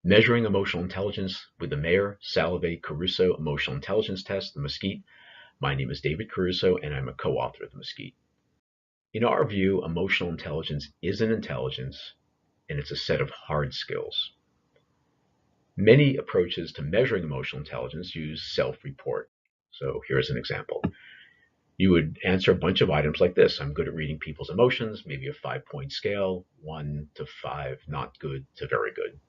Measuring emotional intelligence with the Mayer Salovey Caruso Emotional Intelligence Test, the MSCEIT. My name is David Caruso, and I'm a co-author of the MSCEIT. In our view, emotional intelligence is an intelligence, and it's a set of hard skills. Many approaches to measuring emotional intelligence use self-report. So here's an example. You would answer a bunch of items like this. I'm good at reading people's emotions, maybe a 5-point scale, 1 to 5, not good to very good.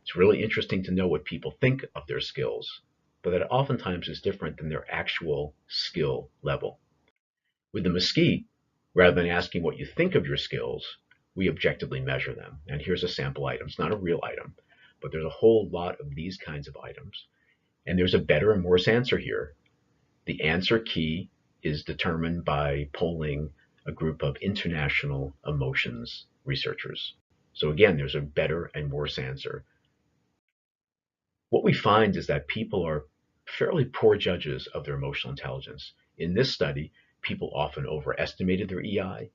It's really interesting to know what people think of their skills, but that oftentimes is different than their actual skill level. With the MSCEIT, rather than asking what you think of your skills, we objectively measure them. And here's a sample item. It's not a real item, but there's a whole lot of these kinds of items. And there's a better and worse answer here. The answer key is determined by polling a group of international emotions researchers. So again, there's a better and worse answer. What we find is that people are fairly poor judges of their emotional intelligence. In this study, people often overestimated their EI,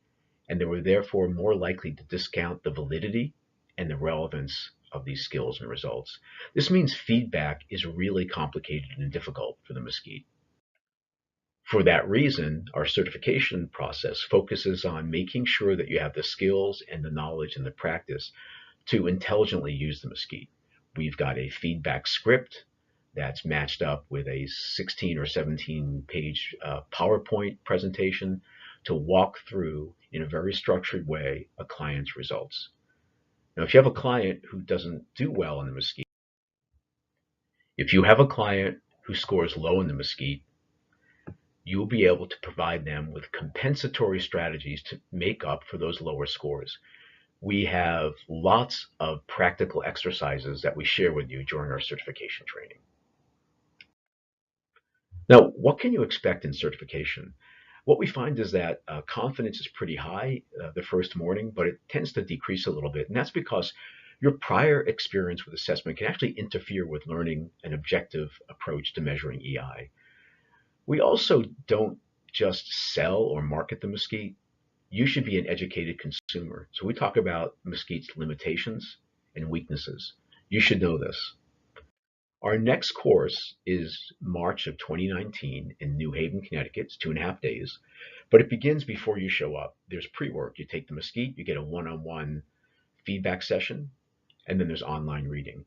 and they were therefore more likely to discount the validity and the relevance of these skills and results. This means feedback is really complicated and difficult for the MSCEIT. For that reason, our certification process focuses on making sure that you have the skills and the knowledge and the practice to intelligently use the MSCEIT. We've got a feedback script that's matched up with a 16 or 17 page PowerPoint presentation to walk through in a very structured way a client's results. Now, if you have a client who doesn't do well in the MSCEIT, if you have a client who scores low in the MSCEIT, you'll be able to provide them with compensatory strategies to make up for those lower scores. We have lots of practical exercises that we share with you during our certification training. Now, what can you expect in certification? What we find is that confidence is pretty high the first morning, but it tends to decrease a little bit. And that's because your prior experience with assessment can actually interfere with learning an objective approach to measuring EI. We also don't just sell or market the MSCEIT. You should be an educated consumer. So we talk about MSCEIT's limitations and weaknesses. You should know this. Our next course is March of 2019 in New Haven, Connecticut. It's 2.5 days, but it begins before you show up. There's pre-work. You take the MSCEIT, you get a one-on-one feedback session, and then there's online reading.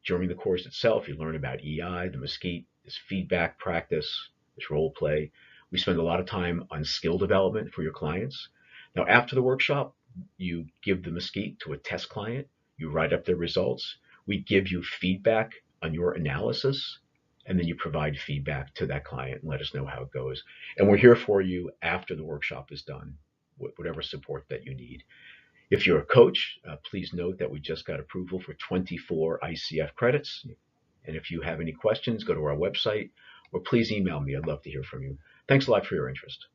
During the course itself, you learn about EI, the MSCEIT, this feedback practice, this role play. We spend a lot of time on skill development for your clients. Now, after the workshop, you give the MSCEIT to a test client. You write up their results. We give you feedback on your analysis, and then you provide feedback to that client and let us know how it goes. And we're here for you after the workshop is done, whatever support that you need. If you're a coach, please note that we just got approval for 24 ICF credits. And if you have any questions, go to our website or please email me. I'd love to hear from you. Thanks a lot for your interest.